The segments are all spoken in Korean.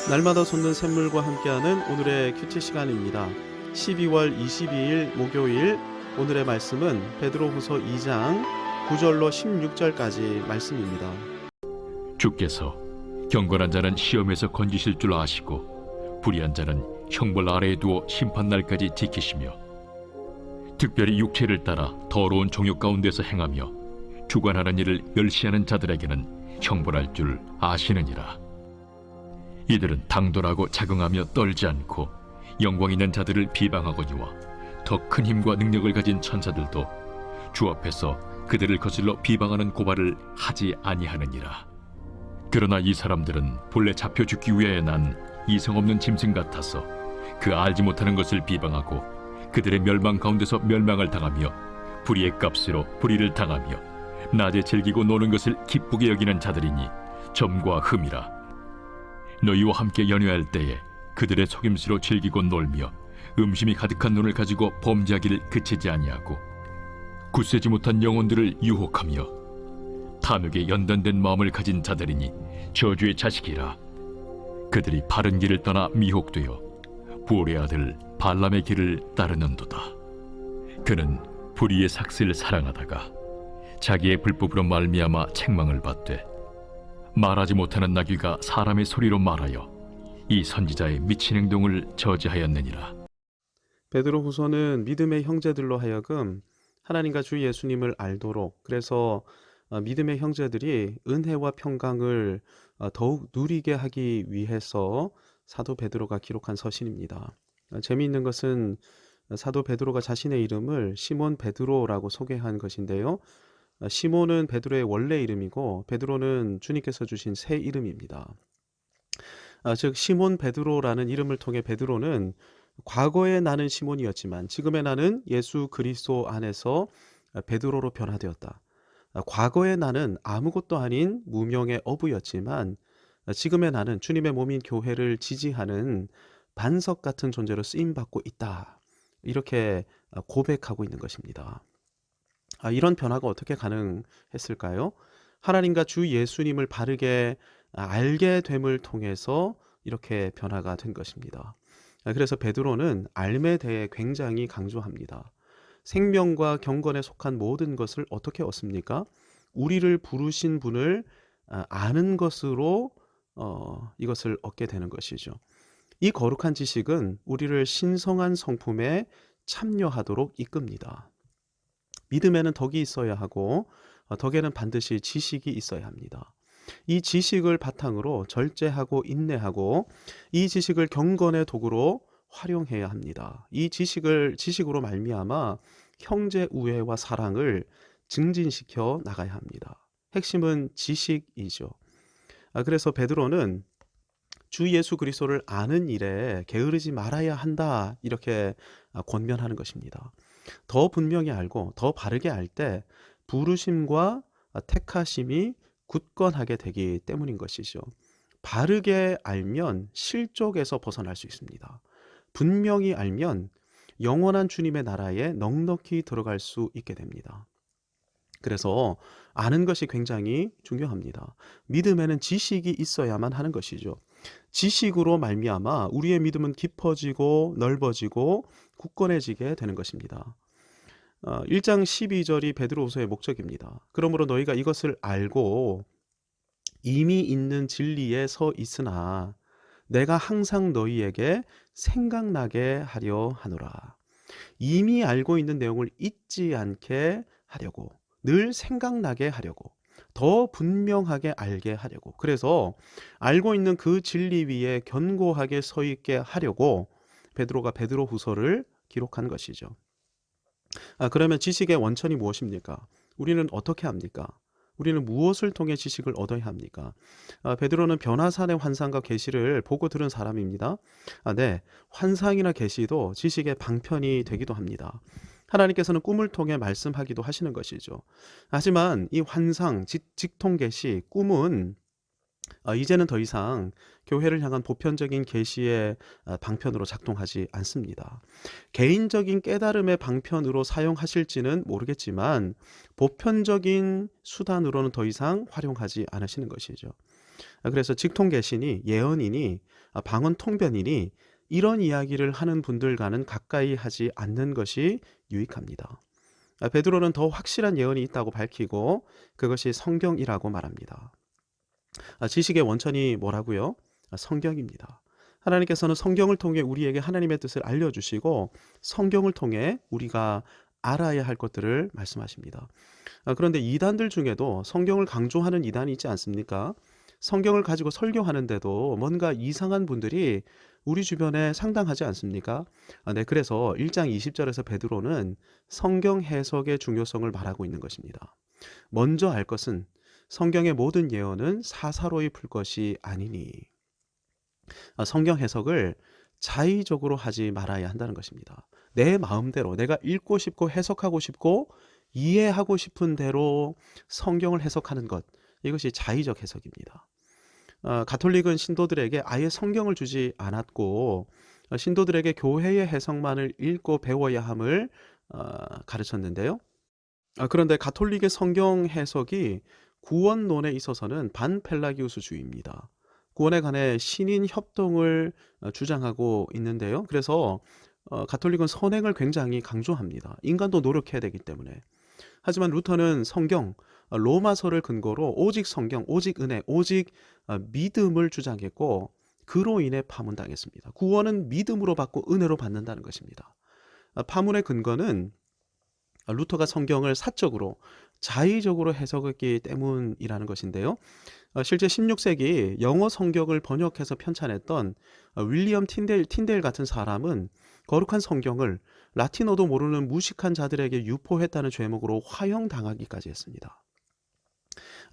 날마다 솟는 샘물과 함께하는 오늘의 큐티 시간입니다. 12월 22일 목요일 오늘의 말씀은 베드로후서 2장 9절로 16절까지 말씀입니다. 주께서 경건한 자는 시험에서 건지실 줄 아시고 불의한 자는 형벌 아래에 두어 심판날까지 지키시며 특별히 육체를 따라 더러운 종욕 가운데서 행하며 주관하는 일을 멸시하는 자들에게는 형벌할 줄 아시느니라. 이들은 당돌하고 자긍하며 떨지 않고 영광 있는 자들을 비방하거니와 더 큰 힘과 능력을 가진 천사들도 주 앞에서 그들을 거슬러 비방하는 고발을 하지 아니하느니라. 그러나 이 사람들은 본래 잡혀 죽기 위하여 난 이성 없는 짐승 같아서 그 알지 못하는 것을 비방하고 그들의 멸망 가운데서 멸망을 당하며 불의의 값으로 불의를 당하며 낮에 즐기고 노는 것을 기쁘게 여기는 자들이니 점과 흠이라. 너희와 함께 연회할 때에 그들의 속임수로 즐기고 놀며 음심이 가득한 눈을 가지고 범죄하기를 그치지 아니하고 굳세지 못한 영혼들을 유혹하며 탐욕에 연단된 마음을 가진 자들이니 저주의 자식이라. 그들이 바른 길을 떠나 미혹되어 부올의 아들 발람의 길을 따르는도다. 그는 불의의 삭슬을 사랑하다가 자기의 불법으로 말미암아 책망을 받되 말하지 못하는 나귀가 사람의 소리로 말하여 이 선지자의 미친 행동을 저지하였느니라. 베드로후서는 믿음의 형제들로 하여금 하나님과 주 예수님을 알도록, 그래서 믿음의 형제들이 은혜와 평강을 더욱 누리게 하기 위해서 사도 베드로가 기록한 서신입니다. 재미있는 것은 사도 베드로가 자신의 이름을 시몬 베드로라고 소개한 것인데요. 시몬은 베드로의 원래 이름이고 베드로는 주님께서 주신 새 이름입니다. 즉 시몬 베드로라는 이름을 통해 베드로는 과거의 나는 시몬이었지만 지금의 나는 예수 그리스도 안에서 베드로로 변화되었다. 과거의 나는 아무것도 아닌 무명의 어부였지만 지금의 나는 주님의 몸인 교회를 지지하는 반석 같은 존재로 쓰임받고 있다. 이렇게 고백하고 있는 것입니다. 이런 변화가 어떻게 가능했을까요? 하나님과 주 예수님을 바르게 알게 됨을 통해서 이렇게 변화가 된 것입니다. 그래서 베드로는 알에 대해 굉장히 강조합니다. 생명과 경건에 속한 모든 것을 어떻게 얻습니까? 우리를 부르신 분을 아는 것으로 이것을 얻게 되는 것이죠. 이 거룩한 지식은 우리를 신성한 성품에 참여하도록 이끕니다. 믿음에는 덕이 있어야 하고 덕에는 반드시 지식이 있어야 합니다. 이 지식을 바탕으로 절제하고 인내하고 이 지식을 경건의 도구로 활용해야 합니다. 이 지식으로 말미암아 형제 우애와 사랑을 증진시켜 나가야 합니다. 핵심은 지식이죠. 그래서 베드로는 주 예수 그리스도를 아는 일에 게으르지 말아야 한다, 이렇게 권면하는 것입니다. 더 분명히 알고 더 바르게 알 때 부르심과 택하심이 굳건하게 되기 때문인 것이죠. 바르게 알면 실족에서 벗어날 수 있습니다. 분명히 알면 영원한 주님의 나라에 넉넉히 들어갈 수 있게 됩니다. 그래서 아는 것이 굉장히 중요합니다. 믿음에는 지식이 있어야만 하는 것이죠. 지식으로 말미암아 우리의 믿음은 깊어지고 넓어지고 굳건해지게 되는 것입니다. 1장 12절이 베드로후서의 목적입니다. 그러므로 너희가 이것을 알고 이미 있는 진리에 서 있으나 내가 항상 너희에게 생각나게 하려 하노라. 이미 알고 있는 내용을 잊지 않게 하려고, 늘 생각나게 하려고, 더 분명하게 알게 하려고, 그래서 알고 있는 그 진리 위에 견고하게 서 있게 하려고 베드로가 베드로후서를 기록한 것이죠. 그러면 지식의 원천이 무엇입니까? 우리는 어떻게 합니까? 우리는 무엇을 통해 지식을 얻어야 합니까? 베드로는 변화산의 환상과 계시를 보고 들은 사람입니다. 네, 환상이나 계시도 지식의 방편이 되기도 합니다. 하나님께서는 꿈을 통해 말씀하기도 하시는 것이죠. 하지만 이 환상, 직통 계시, 꿈은 이제는 더 이상 교회를 향한 보편적인 계시의 방편으로 작동하지 않습니다. 개인적인 깨달음의 방편으로 사용하실지는 모르겠지만 보편적인 수단으로는 더 이상 활용하지 않으시는 것이죠. 그래서 직통계시니, 예언이니, 방언통변이니 이런 이야기를 하는 분들과는 가까이 하지 않는 것이 유익합니다. 베드로는 더 확실한 예언이 있다고 밝히고 그것이 성경이라고 말합니다. 지식의 원천이 뭐라고요? 성경입니다. 하나님께서는 성경을 통해 우리에게 하나님의 뜻을 알려주시고 성경을 통해 우리가 알아야 할 것들을 말씀하십니다. 그런데 이단들 중에도 성경을 강조하는 이단이 있지 않습니까? 성경을 가지고 설교하는데도 뭔가 이상한 분들이 우리 주변에 상당하지 않습니까? 네, 그래서 1장 20절에서 베드로는 성경 해석의 중요성을 말하고 있는 것입니다. 먼저 알 것은 성경의 모든 예언은 사사로이 풀 것이 아니니. 성경 해석을 자의적으로 하지 말아야 한다는 것입니다. 내 마음대로 내가 읽고 싶고 해석하고 싶고 이해하고 싶은 대로 성경을 해석하는 것, 이것이 자의적 해석입니다. 가톨릭은 신도들에게 아예 성경을 주지 않았고 신도들에게 교회의 해석만을 읽고 배워야 함을 가르쳤는데요. 그런데 가톨릭의 성경 해석이 구원론에 있어서는 반펠라기우스주의입니다. 구원에 관해 신인 협동을 주장하고 있는데요. 그래서 가톨릭은 선행을 굉장히 강조합니다. 인간도 노력해야 되기 때문에. 하지만 루터는 성경, 로마서를 근거로 오직 성경, 오직 은혜, 오직 믿음을 주장했고 그로 인해 파문당했습니다. 구원은 믿음으로 받고 은혜로 받는다는 것입니다. 파문의 근거는 루터가 성경을 사적으로 자의적으로 해석했기 때문이라는 것인데요. 실제 16세기 영어 성경을 번역해서 편찬했던 윌리엄 틴데일 같은 사람은 거룩한 성경을 라틴어도 모르는 무식한 자들에게 유포했다는 죄목으로 화형당하기까지 했습니다.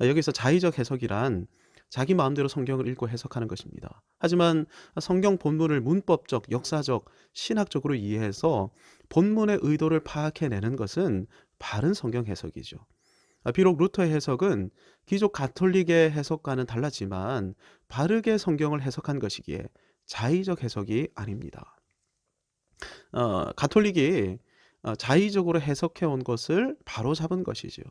여기서 자의적 해석이란 자기 마음대로 성경을 읽고 해석하는 것입니다. 하지만 성경 본문을 문법적, 역사적, 신학적으로 이해해서 본문의 의도를 파악해내는 것은 바른 성경 해석이죠. 비록 루터의 해석은 기존 가톨릭의 해석과는 달랐지만 바르게 성경을 해석한 것이기에 자의적 해석이 아닙니다. 가톨릭이 자의적으로 해석해온 것을 바로잡은 것이죠.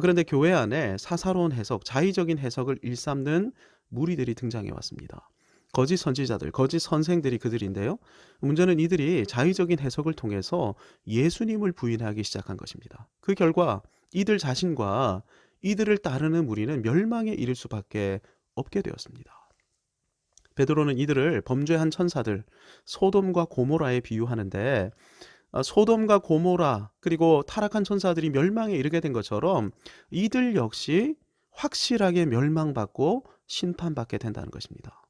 그런데 교회 안에 사사로운 해석, 자의적인 해석을 일삼는 무리들이 등장해 왔습니다. 거짓 선지자들, 거짓 선생들이 그들인데요. 문제는 이들이 자의적인 해석을 통해서 예수님을 부인하기 시작한 것입니다. 그 결과 이들 자신과 이들을 따르는 무리는 멸망에 이를 수밖에 없게 되었습니다. 베드로는 이들을 범죄한 천사들, 소돔과 고모라에 비유하는데 소돔과 고모라 그리고 타락한 천사들이 멸망에 이르게 된 것처럼 이들 역시 확실하게 멸망받고 심판받게 된다는 것입니다.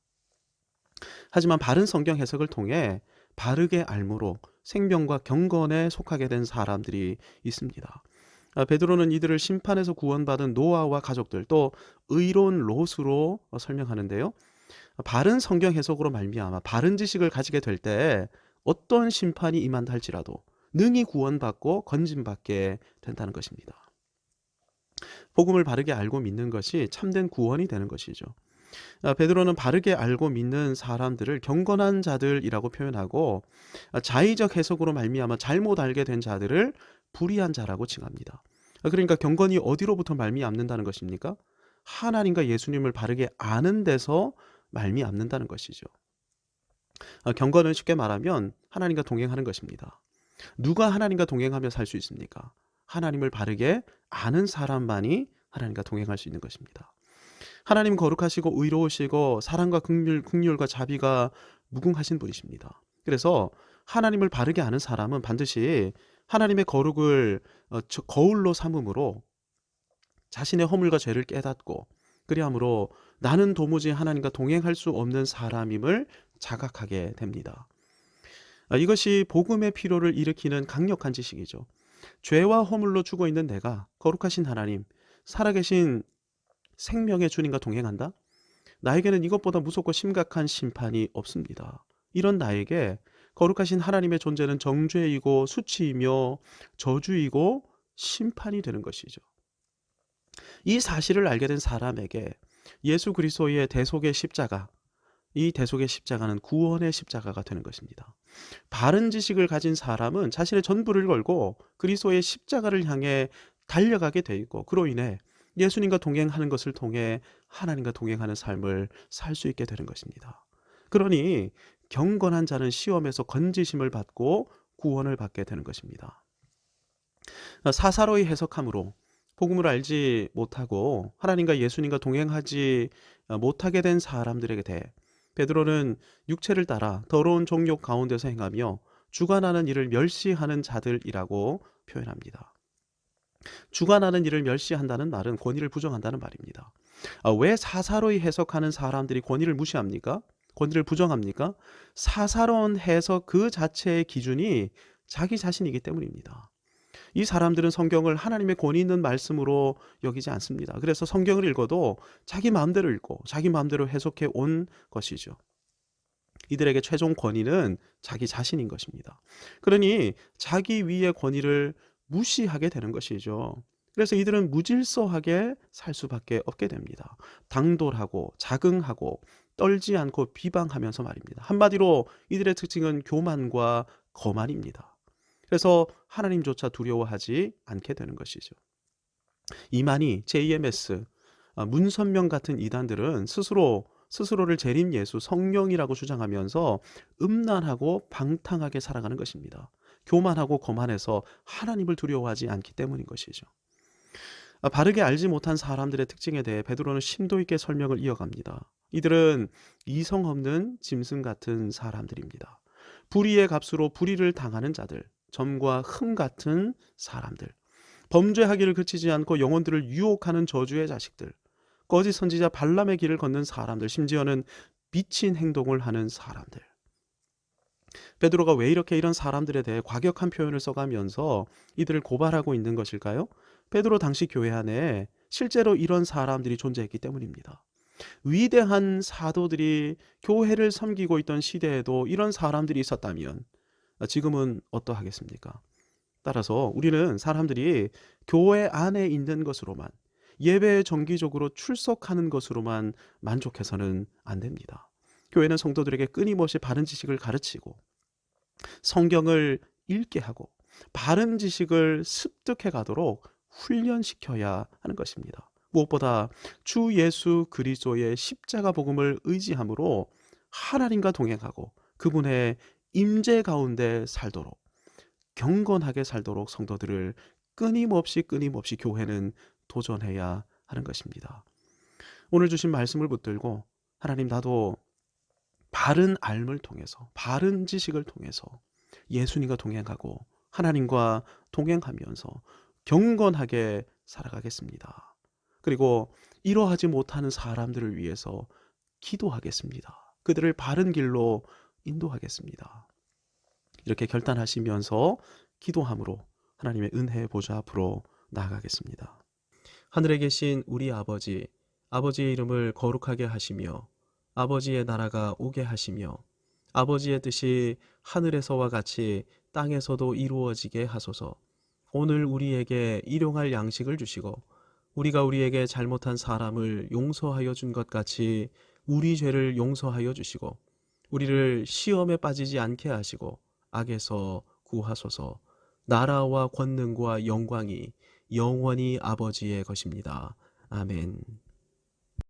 하지만 바른 성경 해석을 통해 바르게 알므로 생명과 경건에 속하게 된 사람들이 있습니다. 베드로는 이들을 심판에서 구원받은 노아와 가족들 또 의로운 롯으로 설명하는데요. 바른 성경 해석으로 말미암아 바른 지식을 가지게 될 때 어떤 심판이 임한다 할지라도 능히 구원받고 건짐받게 된다는 것입니다. 복음을 바르게 알고 믿는 것이 참된 구원이 되는 것이죠. 베드로는 바르게 알고 믿는 사람들을 경건한 자들이라고 표현하고 자의적 해석으로 말미암아 잘못 알게 된 자들을 불의한 자라고 칭합니다. 그러니까 경건이 어디로부터 말미암는다는 것입니까? 하나님과 예수님을 바르게 아는 데서 말미암는다는 것이죠. 경건은 쉽게 말하면 하나님과 동행하는 것입니다. 누가 하나님과 동행하며 살 수 있습니까? 하나님을 바르게 아는 사람만이 하나님과 동행할 수 있는 것입니다. 하나님 거룩하시고 의로우시고 사랑과 긍휼과 자비가 무궁하신 분이십니다. 그래서 하나님을 바르게 아는 사람은 반드시 하나님의 거룩을 거울로 삼음으로 자신의 허물과 죄를 깨닫고 그리함으로 나는 도무지 하나님과 동행할 수 없는 사람임을 자각하게 됩니다. 이것이 복음의 필요를 일으키는 강력한 지식이죠. 죄와 허물로 죽어 있는 내가 거룩하신 하나님, 살아계신 생명의 주님과 동행한다? 나에게는 이것보다 무섭고 심각한 심판이 없습니다. 이런 나에게 거룩하신 하나님의 존재는 정죄이고 수치이며 저주이고 심판이 되는 것이죠. 이 사실을 알게 된 사람에게 예수 그리스도의 대속의 십자가, 이 대속의 십자가는 구원의 십자가가 되는 것입니다. 바른 지식을 가진 사람은 자신의 전부를 걸고 그리스도의 십자가를 향해 달려가게 돼 있고 그로 인해 예수님과 동행하는 것을 통해 하나님과 동행하는 삶을 살 수 있게 되는 것입니다. 그러니 경건한 자는 시험에서 건지심을 받고 구원을 받게 되는 것입니다. 사사로이 해석함으로 복음을 알지 못하고 하나님과 예수님과 동행하지 못하게 된 사람들에게 대해 베드로는 육체를 따라 더러운 정욕 가운데서 행하며 주관하는 일을 멸시하는 자들이라고 표현합니다. 주관하는 일을 멸시한다는 말은 권위를 부정한다는 말입니다. 왜 사사로이 해석하는 사람들이 권위를 무시합니까? 권위를 부정합니까? 사사로운 해석 그 자체의 기준이 자기 자신이기 때문입니다. 이 사람들은 성경을 하나님의 권위 있는 말씀으로 여기지 않습니다. 그래서 성경을 읽어도 자기 마음대로 읽고 자기 마음대로 해석해 온 것이죠. 이들에게 최종 권위는 자기 자신인 것입니다. 그러니 자기 위의 권위를 무시하게 되는 것이죠. 그래서 이들은 무질서하게 살 수밖에 없게 됩니다. 당돌하고 자긍하고 떨지 않고 비방하면서 말입니다. 한마디로 이들의 특징은 교만과 거만입니다. 그래서 하나님조차 두려워하지 않게 되는 것이죠. 이만희, JMS, 문선명 같은 이단들은 스스로를 재림 예수, 성령이라고 주장하면서 음란하고 방탕하게 살아가는 것입니다. 교만하고 거만해서 하나님을 두려워하지 않기 때문인 것이죠. 바르게 알지 못한 사람들의 특징에 대해 베드로는 심도 있게 설명을 이어갑니다. 이들은 이성 없는 짐승 같은 사람들입니다. 불의의 값으로 불의를 당하는 자들, 점과 흠 같은 사람들, 범죄하기를 그치지 않고 영혼들을 유혹하는 저주의 자식들, 거짓 선지자 발람의 길을 걷는 사람들, 심지어는 미친 행동을 하는 사람들. 베드로가 왜 이렇게 이런 사람들에 대해 과격한 표현을 써가면서 이들을 고발하고 있는 것일까요? 베드로 당시 교회 안에 실제로 이런 사람들이 존재했기 때문입니다. 위대한 사도들이 교회를 섬기고 있던 시대에도 이런 사람들이 있었다면 지금은 어떠하겠습니까? 따라서 우리는 사람들이 교회 안에 있는 것으로만, 예배에 정기적으로 출석하는 것으로만 만족해서는 안 됩니다. 교회는 성도들에게 끊임없이 바른 지식을 가르치고 성경을 읽게 하고 바른 지식을 습득해 가도록 훈련시켜야 하는 것입니다. 무엇보다 주 예수 그리스도의 십자가 복음을 의지함으로 하나님과 동행하고 그분의 임재 가운데 살도록, 경건하게 살도록 성도들을 끊임없이 교회는 도전해야 하는 것입니다. 오늘 주신 말씀을 붙들고 하나님, 나도 바른 알을 통해서, 바른 지식을 통해서 예수님과 동행하고 하나님과 동행하면서 경건하게 살아가겠습니다. 그리고 이러하지 못하는 사람들을 위해서 기도하겠습니다. 그들을 바른 길로 인도하겠습니다. 이렇게 결단하시면서 기도함으로 하나님의 은혜의 보좌 앞으로 나아가겠습니다. 하늘에 계신 우리 아버지, 아버지의 이름을 거룩하게 하시며 아버지의 나라가 오게 하시며 아버지의 뜻이 하늘에서와 같이 땅에서도 이루어지게 하소서. 오늘 우리에게 일용할 양식을 주시고 우리가 우리에게 잘못한 사람을 용서하여 준 것 같이 우리 죄를 용서하여 주시고 우리를 시험에 빠지지 않게 하시고 악에서 구하소서. 나라와 권능과 영광이 영원히 아버지의 것입니다. 아멘.